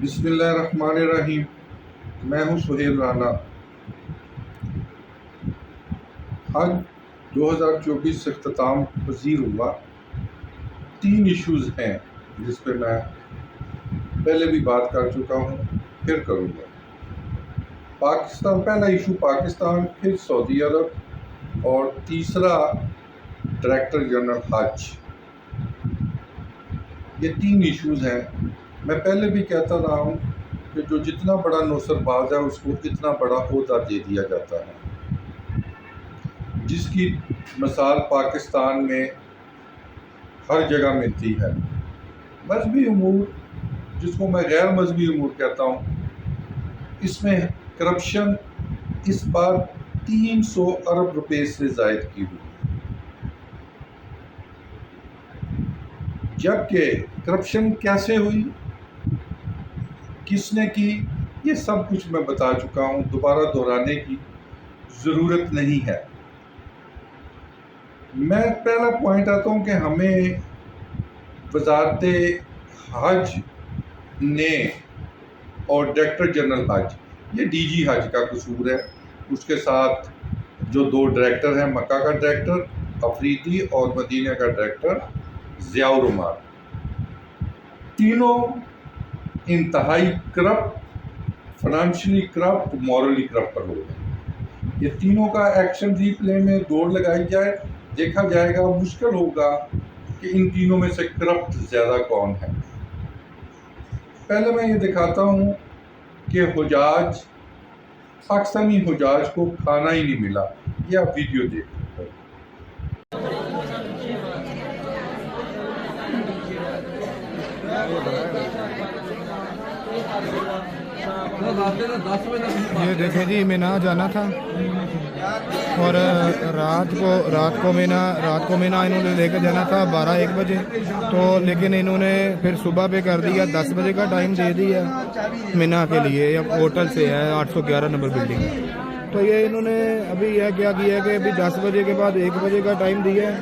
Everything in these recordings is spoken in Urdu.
بسم اللہ الرحمن الرحیم۔ میں ہوں سہیل رانا۔ حج 2024 سے اختتام پذیر ہوا۔ 3 ایشوز ہیں جس پہ میں پہلے بھی بات کر چکا ہوں، پھر کروں گا۔ پاکستان، پہلا ایشو پاکستان، پھر سعودی عرب، اور تیسرا ڈائریکٹر جنرل حج۔ یہ 3 ایشوز ہیں۔ میں پہلے بھی کہتا رہا ہوں کہ جو جتنا بڑا نوسر باز ہے اس کو اتنا بڑا عہدہ دے دیا جاتا ہے، جس کی مثال پاکستان میں ہر جگہ ملتی ہے۔ مذہبی امور، جس کو میں غیر مذہبی امور کہتا ہوں، اس میں کرپشن اس بار 300 ارب روپے سے زائد کی ہوئی، جبکہ کرپشن کیسے ہوئی، کس نے کی، یہ سب کچھ میں بتا چکا ہوں، دوبارہ دہرانے کی ضرورت نہیں ہے۔ میں پہلا پوائنٹ آتا ہوں کہ ہمیں وزارت حج نے اور ڈائریکٹر جنرل حج، یہ ڈی جی حج کا قصور ہے، اس کے ساتھ جو 2 ڈائریکٹر ہیں، مکہ کا ڈائریکٹر افریدی اور مدینہ کا ڈائریکٹر ضیاء الرحمان، تینوں انتہائی کرپٹ، فنانشلی کرپٹ، مورلی کرپٹ ہو گئے۔ یہ تینوں کا ایکشن ری پلے میں دوڑ لگائی جائے، دیکھا جائے گا، مشکل ہوگا کہ ان تینوں میں سے کرپٹ زیادہ کون ہے۔ پہلے میں یہ دکھاتا ہوں کہ حجاج، پاکستانی حجاج کو کھانا ہی نہیں ملا۔ یہ آپ ویڈیو دیکھیں۔ یہ دیکھیں جی، مینا جانا تھا اور رات کو مینا انہوں نے لے کے جانا تھا 12-1 بجے، تو لیکن انہوں نے پھر صبح پہ کر دیا، 10 بجے کا ٹائم دے دیا مینا کے لیے۔ ہوٹل سے ہے 811 نمبر بلڈنگ، تو یہ انہوں نے ابھی یہ کیا کیا کہ ابھی 10 بجے کے بعد 1 بجے کا ٹائم دیا ہے،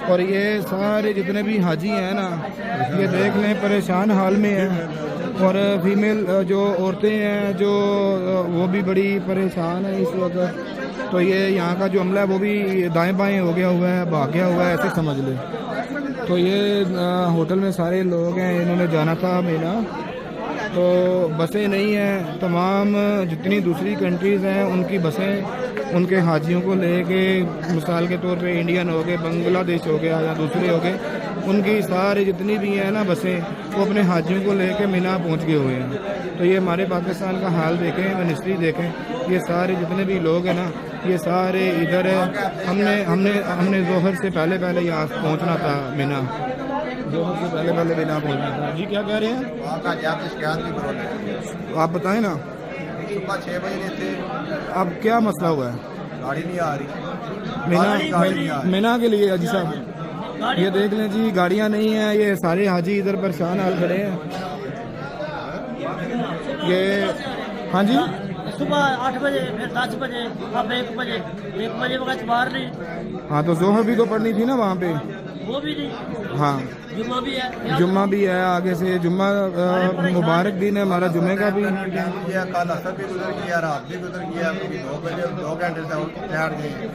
اور یہ سارے جتنے بھی حاجی ہیں نا، یہ دیکھ لیں پریشان حال میں ہیں، اور فیمیل جو عورتیں ہیں جو وہ بھی بڑی پریشان ہیں اس وقت۔ تو یہ یہاں کا جو عملہ ہے وہ بھی دائیں بائیں ہو گیا ہوا ہے، بھاگ گیا ہوا ہے، ایسے سمجھ لیں۔ تو یہ ہوٹل میں سارے لوگ ہیں، انہوں نے جانا تھا مینا، تو بسیں نہیں ہیں۔ تمام جتنی دوسری کنٹریز ہیں ان کی بسیں ان کے حاجیوں کو لے کے، مثال کے طور پہ انڈین ہو گئے، بنگلہ دیش ہو گیا یا دوسرے ہو گئے، ان کی سارے جتنی بھی ہیں نا بسیں، وہ اپنے حاجیوں کو لے کے مینا پہنچ گئے ہوئے ہیں۔ تو یہ ہمارے پاکستان کا حال دیکھیں، منسٹری دیکھیں، یہ سارے جتنے بھی لوگ ہیں نا، یہ سارے ادھر ہے۔ ہم نے ظہر سے پہلے یہاں پہنچنا تھا مینا، ظہر سے پہلے مینا پہنچنا تھا۔ جی کیا کہہ رہے ہیں آپ بتائیں نا۔ صبح 6 بجے تھے، اب کیا مسئلہ ہوا ہے گاڑی نہیں آ رہی مینا کے لیے؟ حاجی صاحب یہ دیکھ لیں جی، گاڑیاں نہیں ہیں، یہ سارے حاجی ادھر پریشان حال کھڑے ہیں۔ یہ ہاں جی، صبح 8 بجے، پھر 10 بجے، اب 1 بجے وقت باہر نہیں۔ ہاں تو ظہر بھی تو پڑھنی تھی نا وہاں پہ۔ وہ بھی نہیں، ہاں جمعہ بھی ہے، جمعہ بھی ہے، آگے سے جمعہ مبارک دن ہے ہمارا جمعے کا بھی۔ کل اثر بھی گزر گیا، رات بھی گزر گیا، 2 بجے 2 گھنٹے سے ٹھہر گئے،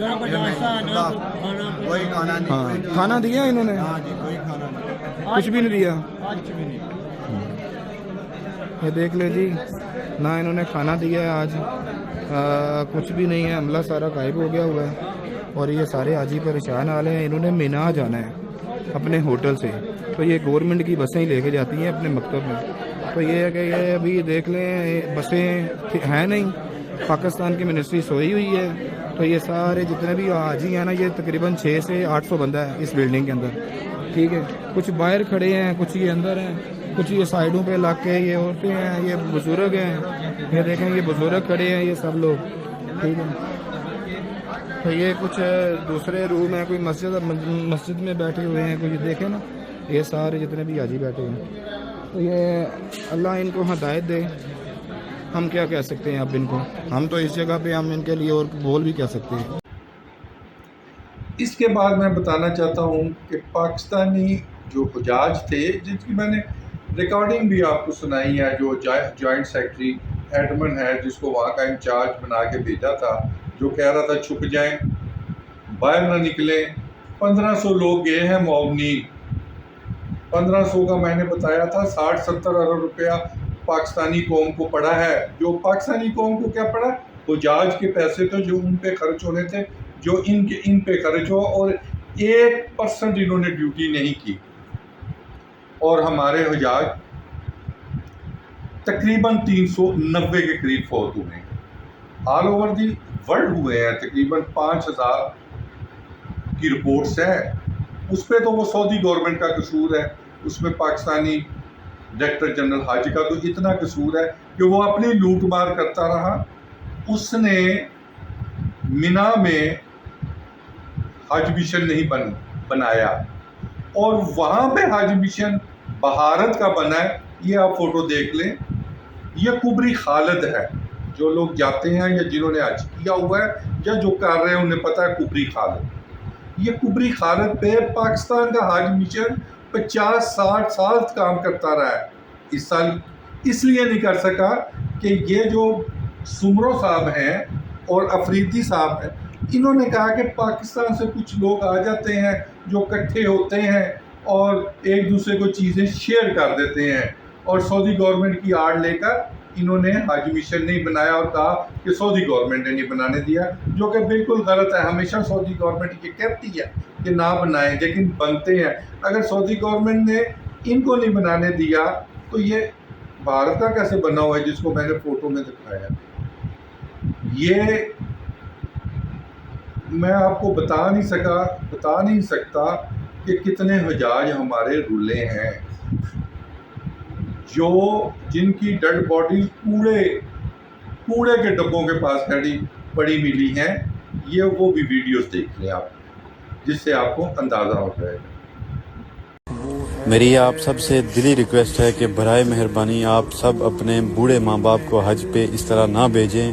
کوئی کھانا نہیں۔ ہاں کھانا دیا انہوں نے؟ ہاں جی، کوئی کھانا نہیں، کچھ بھی نہیں دیا۔ آج بھی نہیں۔ یہ دیکھ لے جی، نہ انہوں نے کھانا دیا ہے آج، کچھ بھی نہیں ہے، عملہ سارا غائب ہو گیا ہوا ہے، اور یہ سارے حاجی پریشان حال ہیں۔ انہوں نے مینا جانا ہے اپنے ہوٹل سے، تو یہ گورنمنٹ کی بسیں لے کے جاتی ہیں اپنے مکتب میں۔ تو یہ ہے کہ یہ ابھی دیکھ لیں بسیں ہیں نہیں، پاکستان کی منسٹری سوئی ہوئی ہے۔ تو یہ سارے جتنے بھی حاجی ہیں نا، یہ تقریباً 600 سے 800 بندہ ہے اس بلڈنگ کے اندر، ٹھیک ہے۔ کچھ باہر کھڑے ہیں، کچھ یہ اندر ہیں، کچھ یہ سائڈوں پہ لگ کے، یہ عورتیں ہیں، یہ بزرگ ہیں، یہ دیکھیں یہ بزرگ کھڑے ہیں، یہ سب لوگ، ٹھیک ہے۔ تو یہ کچھ دوسرے روم ہیں، کوئی مسجد میں بیٹھے ہوئے ہیں، کوئی دیکھیں نا، یہ سارے جتنے بھی حاجی بیٹھے ہیں۔ تو یہ اللہ ان کو ہدایت دے، ہم کیا کہہ سکتے ہیں اب ان کو، ہم تو اس جگہ پہ ہم ان کے لیے اور بول بھی کہہ سکتے ہیں۔ اس کے بعد میں بتانا چاہتا ہوں کہ پاکستانی جو حجاج تھے، جن کی میں نے ریکارڈنگ بھی آپ کو سنائی ہے جو جوائنٹ سیکرٹری ایڈمن ہے جس کو وہاں کا انچارج بنا کے بھیجا تھا، جو کہہ رہا تھا چھپ جائیں، باہر نہ نکلیں۔ 1500 لوگ گئے ہیں معاونین، 1500 کا میں نے بتایا تھا 60-70 ارب روپیہ پاکستانی قوم کو پڑا ہے۔ جو پاکستانی قوم کو کیا پڑا؟ حجاج کے پیسے تو جو ان پہ خرچ ہونے تھے، جو ان پہ خرچ ہوا، اور 1% انہوں نے ڈیوٹی نہیں کی، اور ہمارے حجاج تقریباً 390 کے قریب فوت ہوئے ہیں۔ آل اوور دی ورلڈ ہوئے ہیں، تقریباً 5000 کی رپورٹس ہیں۔ اس پہ تو وہ سعودی گورنمنٹ کا قصور ہے، اس میں پاکستانی ڈائریکٹر جنرل حج کا تو اتنا قصور ہے کہ وہ اپنی لوٹ مار کرتا رہا۔ اس نے منا میں حج مشن نہیں بنایا، اور وہاں پہ حج مشن بھارت کا بنا ہے۔ یہ آپ فوٹو دیکھ لیں، یہ کبری خالد ہے۔ جو لوگ جاتے ہیں یا جنہوں نے حج کیا ہوا ہے یا جو کر رہے ہیں انہیں پتہ ہے کبری خالد۔ یہ کبری خالد پہ پاکستان کا حج مشن 50-60 سال کام کرتا رہا ہے۔ اس سال اس لیے نہیں کر سکا کہ یہ جو سمرو صاحب ہیں اور افریدی صاحب ہیں، انہوں نے کہا کہ پاکستان سے کچھ لوگ آ جاتے ہیں جو اکٹھے ہوتے ہیں اور ایک دوسرے کو چیزیں شیئر کر دیتے ہیں، اور سعودی گورنمنٹ کی آڑ لے کر انہوں نے حج مشن نہیں بنایا اور کہا کہ سعودی گورنمنٹ نے نہیں بنانے دیا، جو کہ بالکل غلط ہے۔ ہمیشہ سعودی گورنمنٹ یہ کہتی ہے کہ نہ بنائیں، لیکن بنتے ہیں۔ اگر سعودی گورنمنٹ نے ان کو نہیں بنانے دیا تو یہ بھارت کا کیسے بنا ہوا ہے، جس کو میں نے فوٹو میں دکھایا؟ یہ میں آپ کو بتا نہیں سکتا کہ کتنے حجاج ہمارے رولے ہیں جن کی ڈیڈ باڈی کوڑے کے ڈبوں کے پاس پڑی ملی ہیں۔ یہ وہ بھی ویڈیوز دیکھ لیں آپ، جس سے آپ کو اندازہ ہو جائے گا۔ میری آپ سب سے دلی ریکویسٹ ہے کہ برائے مہربانی آپ سب اپنے بوڑھے ماں باپ کو حج پہ اس طرح نہ بھیجیں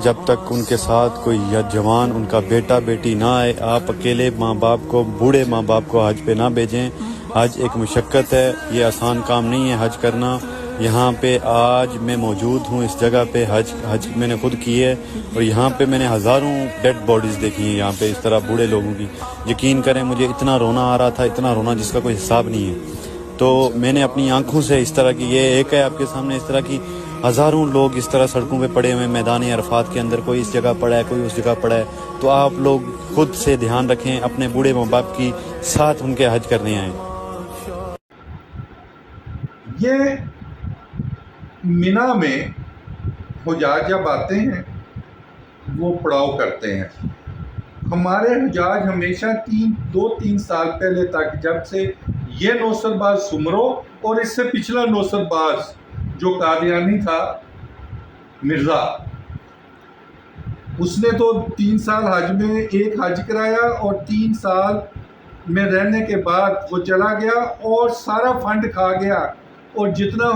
جب تک ان کے ساتھ کوئی یا جوان ان کا بیٹا بیٹی نہ آئے۔ آپ اکیلے ماں باپ کو، بوڑھے ماں باپ کو حج پہ نہ بھیجیں۔ حج ایک مشقت ہے، یہ آسان کام نہیں ہے حج کرنا۔ یہاں پہ آج میں موجود ہوں اس جگہ پہ، حج میں نے خود کی ہے، اور یہاں پہ میں نے ہزاروں ڈیڈ باڈیز دیکھی ہیں یہاں پہ اس طرح بوڑھے لوگوں کی۔ یقین کریں مجھے اتنا رونا آ رہا تھا، اتنا رونا جس کا کوئی حساب نہیں ہے۔ تو میں نے اپنی آنکھوں سے اس طرح کی، یہ ایک ہے آپ کے سامنے، اس طرح کی ہزاروں لوگ اس طرح سڑکوں پہ پڑے ہوئے میدان عرفات کے اندر، کوئی اس جگہ پڑا ہے، کوئی اس جگہ پڑا ہے۔ تو آپ لوگ خود سے دھیان رکھیں، اپنے بوڑھے ماں باپ کی ساتھ ان کے حج کرنے آئیں۔ یہ منا میں حجاج جب آتے ہیں وہ پڑاؤ کرتے ہیں۔ ہمارے حجاج ہمیشہ 2-3 سال پہلے تک، جب سے یہ نوسر باز سمرو اور اس سے پچھلا نوسر باز جو قادیانی تھا مرزا، اس نے تو 3 سال حج میں ایک حج کرایا، اور 3 سال میں رہنے کے بعد وہ چلا گیا اور سارا فنڈ کھا گیا، اور جتنا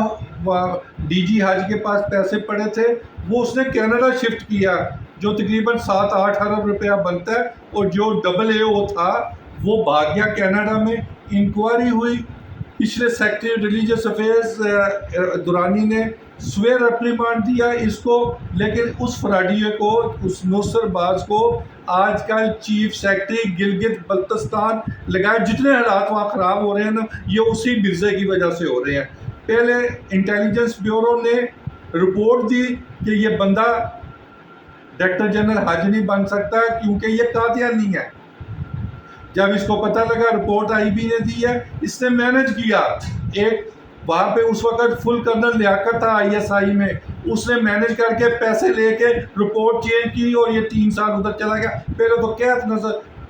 ڈی جی حج کے پاس پیسے پڑے تھے وہ اس نے کینیڈا شفٹ کیا، جو تقریباً 7-8 ارب روپیہ بنتا ہے، اور جو AAO تھا وہ بھاگ گیا کینیڈا میں۔ انکوائری ہوئی، پچھلے سیکرٹری ریلیجیس افیئرز دورانی نے سویر ریپریمانڈ دیا اس کو، لیکن اس فراڈیے کو، اس نوسر باز کو آج کل چیف سیکرٹری گلگت بلتستان لگائے۔ جتنے حالات وہاں خراب ہو رہے ہیں نا، یہ اسی مرزے کی وجہ سے ہو رہے ہیں۔ پہلے انٹیلیجنس بیورو نے رپورٹ دی کہ یہ بندہ ڈائریکٹر جنرل حج نہیں بن سکتا کیونکہ یہ قادیانی ہے۔ جب اس کو پتہ لگا، رپورٹ IB نے دی ہے، اس نے مینج کیا۔ ایک وہاں پہ اس وقت فل کرنل لیاقت تھا ISI میں، اس نے مینج کر کے پیسے لے کے رپورٹ چینج کی، اور یہ 3 سال ادھر چلا گیا۔ پہلے تو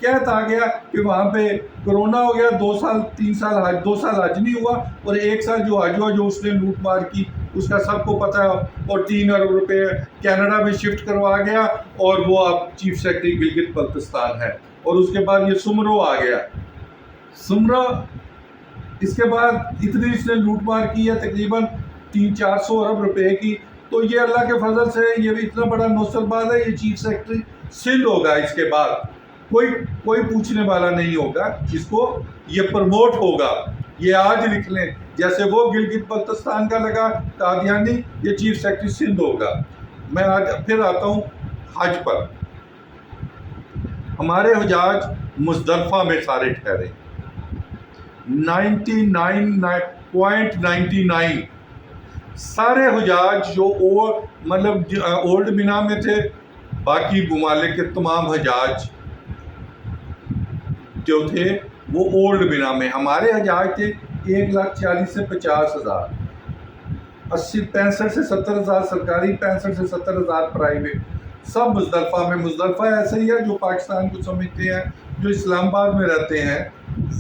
قحط آ گیا کہ وہاں پہ کرونا ہو گیا، 2 سال 3 سال حج، 2 سال حج نہیں ہوا، اور 1 سال جو حج ہوا جو اس نے لوٹ مار کی اس کا سب کو پتہ ہے، اور 3 ارب روپے کینیڈا میں شفٹ کروا گیا، اور وہ اب چیف سیکرٹری گلگت بلتستان ہے۔ اور اس کے بعد یہ سمرو آ گیا۔ سمرو اس کے بعد اتنی اس نے لوٹ مار کی ہے تقریباً 300-400 ارب روپے کی۔ تو یہ اللہ کے فضل سے یہ بھی اتنا بڑا نوسر باز ہے، یہ چیف سیکرٹری سندھ ہوگا۔ اس کے بعد کوئی پوچھنے والا نہیں ہوگا، اس کو یہ پروموٹ ہوگا یہ آج لکھ لیں، جیسے وہ گلگت بلتستان کا لگا قادیانی، یہ چیف سیکرٹری سندھ ہوگا۔ میں آج پھر آتا ہوں حج پر۔ ہمارے حجاج مزدلفہ میں سارے ٹھہرے، 99.99 سارے حجاج جو مطلب اولڈ مینا میں تھے، باقی ممالک کے تمام حجاج جو تھے وہ اولڈ مینا میں۔ ہمارے حجاج تھے 1,40,000 سے 50,000، 65 سے 70,000 سرکاری، 65 سے 70,000 پرائیویٹ، سب مزدلفہ میں۔ مزدلفہ ایسے ہی ہے جو پاکستان کو سمجھتے ہیں، جو اسلام آباد میں رہتے ہیں،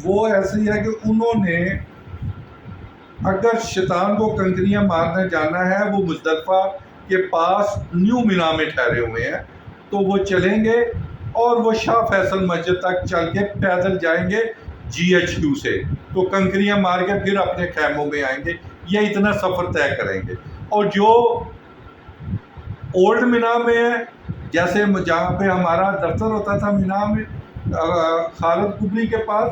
وہ ایسے ہی ہے کہ انہوں نے اگر شیطان کو کنکریاں مارنے جانا ہے، وہ مزدلفہ کے پاس نیو مینا میں ٹھہرے ہوئے ہیں، تو وہ چلیں گے اور وہ شاہ فیصل مسجد تک چل کے پیدل جائیں گے GHQ سے، تو کنکریاں مار کے پھر اپنے خیموں میں آئیں گے، یہ اتنا سفر طے کریں گے۔ اور جو اولڈ مینا میں ہے، جیسے جہاں پہ ہمارا دفتر ہوتا تھا مینا میں خالد کبری کے پاس،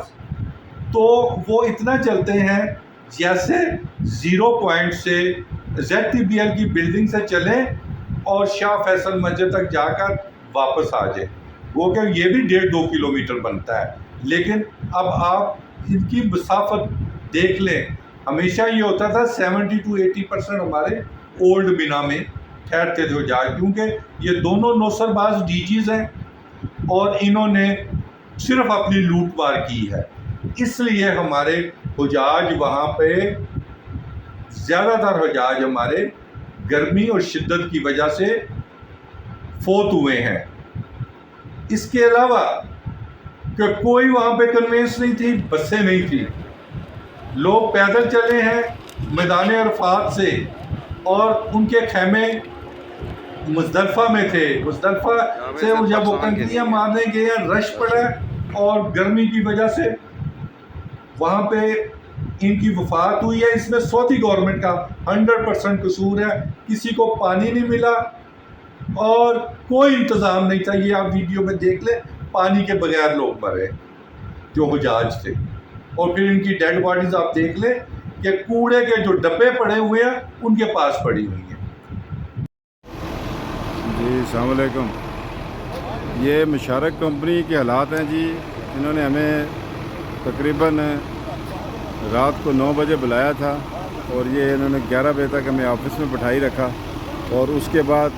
تو وہ اتنا چلتے ہیں جیسے 0 پوائنٹ سے ZTBL کی بلڈنگ سے چلیں اور شاہ فیصل مسجد تک جا کر واپس آ جائیں۔ وہ کہ یہ بھی 1.5-2 کلومیٹر بنتا ہے، لیکن اب آپ ان کی مسافت دیکھ لیں۔ ہمیشہ یہ ہوتا تھا 70 to 80% ہمارے اولڈ مینا میں ٹھہرتے تھے حجاج، کیونکہ یہ دونوں نوسر باز DGs ہیں اور انہوں نے صرف اپنی لوٹ مار کی ہے، اس لیے ہمارے حجاج وہاں پہ زیادہ تر حجاج ہمارے گرمی اور شدت کی وجہ سے فوت ہوئے ہیں۔ اس کے علاوہ کہ کوئی وہاں پہ کنوینس نہیں تھی، بسیں نہیں تھی، لوگ پیدل چلے ہیں میدان عرفات سے، اور ان کے خیمے مزدلفہ میں تھے۔ مزدلفہ سے جب وہ کنکریاں مارنے گئے ہیں، رش پڑا اور گرمی کی وجہ سے وہاں پہ ان کی وفات ہوئی ہے۔ اس میں سعودی گورنمنٹ کا 100% قصور ہے، کسی کو پانی نہیں ملا اور کوئی انتظام نہیں تھا۔ یہ آپ ویڈیو میں دیکھ لیں، پانی کے بغیر لوگ مرے جو حجاج تھے، اور پھر ان کی ڈیڈ باڈیز آپ دیکھ لیں کہ کوڑے کے جو ڈبے پڑے ہوئے ہیں ان کے پاس پڑی ہوئی ہیں۔ جی السلام علیکم۔ یہ مشارک کمپنی کے حالات ہیں جی۔ انہوں نے ہمیں تقریباً رات کو 9 بجے بلایا تھا، اور یہ انہوں نے 11 بجے تک ہمیں آفس میں بٹھائی رکھا، اور اس کے بعد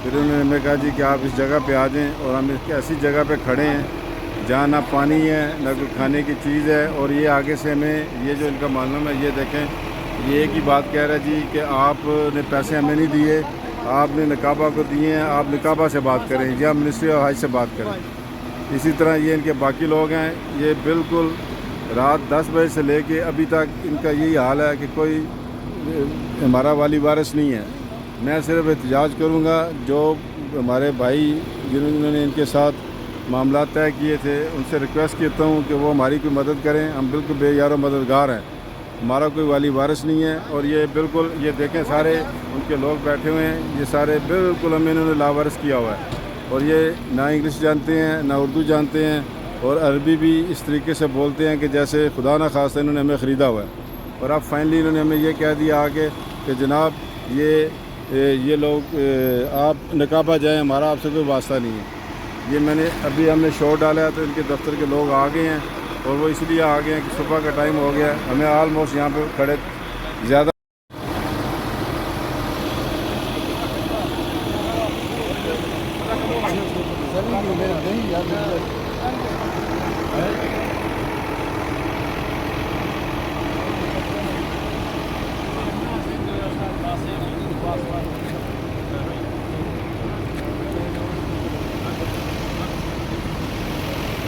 پھر انہوں نے ہمیں کہا جی کہ آپ اس جگہ پہ آ جائیں، اور ہم اس ایسی جگہ پہ کھڑے ہیں جہاں نہ پانی ہے نہ کوئی کھانے کی چیز ہے، اور یہ آگے سے ہمیں یہ جو ان کا معلوم ہے، یہ دیکھیں، یہ ایک ہی بات کہہ رہا ہے جی کہ آپ نے پیسے ہمیں نہیں دیے، آپ نے نقابہ کو دیے ہیں، آپ نقابہ سے بات کریں یا منسٹری آف حج سے بات کریں۔ اسی طرح یہ ان کے باقی لوگ ہیں، یہ بالکل رات 10 بجے سے لے کے ابھی تک ان کا یہی حال ہے کہ کوئی ہمارا والی وارث نہیں ہے۔ میں صرف احتجاج کروں گا، جو ہمارے بھائی جنہوں نے ان کے ساتھ معاملات طے کیے تھے، ان سے ریکویسٹ کرتا ہوں کہ وہ ہماری کوئی مدد کریں۔ ہم بالکل بے یار و مددگار ہیں، ہمارا کوئی والی وارث نہیں ہے، اور یہ بالکل یہ دیکھیں سارے ان کے لوگ بیٹھے ہوئے ہیں، یہ سارے بالکل ہمیں انہوں نے لاوارث کیا ہوا ہے، اور یہ نہ انگلش جانتے ہیں نہ اردو جانتے ہیں، اور عربی بھی اس طریقے سے بولتے ہیں کہ جیسے خدا نہ خواستہ انہوں نے ہمیں خریدا ہوا ہے۔ اور اب فائنلی انہوں نے ہمیں یہ کہہ دیا آگے کہ جناب یہ لوگ آپ نقابہ جائیں، ہمارا آپ سے کوئی واسطہ نہیں ہے۔ یہ میں نے ابھی ہم نے شو ڈالا ہے، تو ان کے دفتر کے لوگ آ گئے ہیں، اور وہ اس لیے آ گئے ہیں کہ صبح کا ٹائم ہو گیا ہے، ہمیں آلموسٹ یہاں پہ کھڑے زیادہ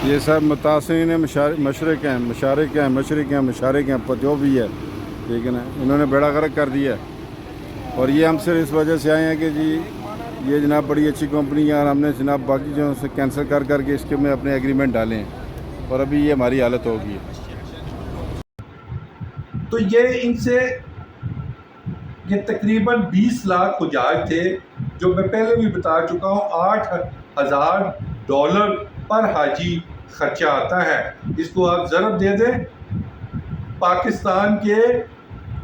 یہ سب متاثرین مشرق ہیں جو بھی ہے، ٹھیک ہے نا، انہوں نے بیڑا غرق کر دیا ہے، اور یہ ہم صرف اس وجہ سے آئے ہیں کہ جی یہ جناب بڑی اچھی کمپنی ہے، اور ہم نے جناب باقی جو سے کینسل کر کے اس کے میں اپنے ایگریمنٹ ڈالے ہیں، اور ابھی یہ ہماری حالت ہوگی۔ تو یہ ان سے یہ تقریباً 20 لاکھ حجاج تھے، جو میں پہلے بھی بتا چکا ہوں، $8,000 پر حاجی خرچہ آتا ہے۔ اس کو آپ ضرب دے دیں پاکستان کے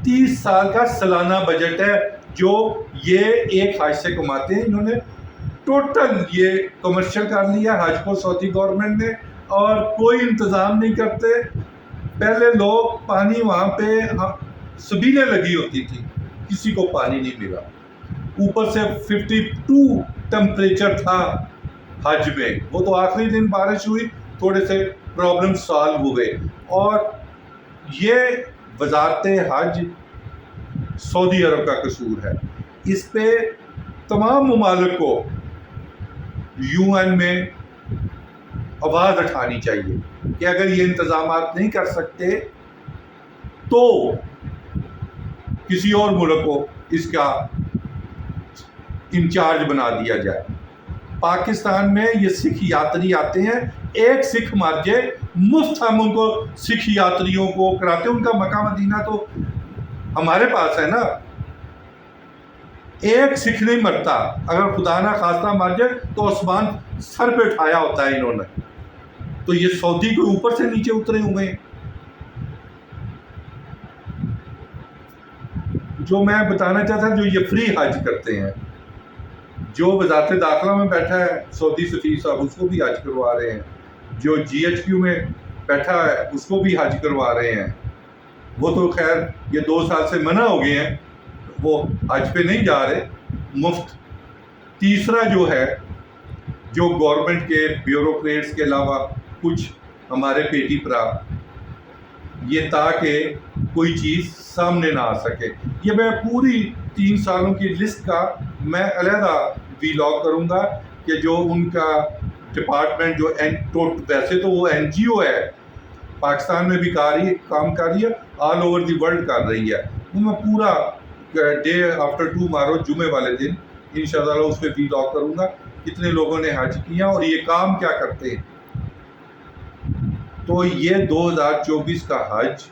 30 سال کا سالانہ بجٹ ہے جو یہ ایک حج سے کماتے ہیں. انہوں نے ٹوٹل یہ کمرشل کر لیا حج کو سعودی گورنمنٹ نے, اور کوئی انتظام نہیں کرتے. پہلے لوگ پانی وہاں پہ سبیلیں لگی ہوتی تھی, کسی کو پانی نہیں ملا. اوپر سے 52 ٹمپریچر تھا حج میں. وہ تو آخری دن بارش ہوئی, تھوڑے سے پرابلم سالو ہوئے. اور یہ وزارت حج سعودی عرب کا قصور ہے. اس پہ تمام ممالک کو UN میں آواز اٹھانی چاہیے کہ اگر یہ انتظامات نہیں کر سکتے تو کسی اور ملک کو اس کا انچارج بنا دیا جائے. پاکستان میں یہ سکھ یاتری آتے ہیں, ایک سکھ مر جائے مفت ہم ان کو سکھ یاتریوں کو کراتے. ان کا مکہ مدینہ تو ہمارے پاس ہے نا. ایک سکھ نہیں مرتا, اگر خدا نہ خواستہ مر جائے تو آسمان سر پہ اٹھایا ہوتا ہے انہوں نے. تو یہ سعودی کو اوپر سے نیچے اترے ہوئے ہیں. جو میں بتانا چاہتا جو یہ فری حج کرتے ہیں, جو وزارت داخلہ میں بیٹھا ہے سعودی سفیر صاحب اس کو بھی حج کروا رہے ہیں, جو GHQ میں بیٹھا ہے اس کو بھی حج کروا رہے ہیں. وہ تو خیر یہ 2 سال سے منع ہو گئے ہیں, وہ حج پہ نہیں جا رہے, مفت. تیسرا جو ہے, جو گورنمنٹ کے بیوروکریٹس کے علاوہ کچھ ہمارے پیٹی پرا, یہ تاکہ کوئی چیز سامنے نہ آ سکے. یہ میں پوری 3 سالوں کی لسٹ کا میں علیحدہ ویلاگ کروں گا کہ جو ان کا ڈپارٹمنٹ جو ویسے تو وہ NGO ہے, پاکستان میں بھی کام کر رہی ہے, آل اوور دی ورلڈ کر رہی ہے. وہ میں پورا ڈے آفٹر ٹمارو جمعے والے دن انشاءاللہ اس پہ ویلاگ کروں گا کتنے لوگوں نے حج کیا اور یہ کام کیا کرتے ہیں. تو یہ 2024 کا حج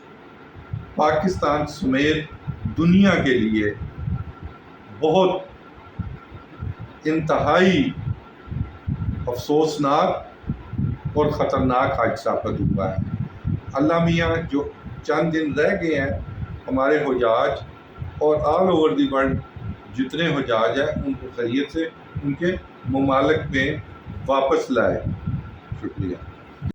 پاکستان سمیت دنیا کے لیے بہت انتہائی افسوسناک اور خطرناک حج ثابت ہوا ہے. اللہ میاں جو چند دن رہ گئے ہیں ہمارے حجاج اور آل اوور دی ورلڈ جتنے حجاج ہیں ان کو خیریت سے ان کے ممالک میں واپس لائے. شکریہ.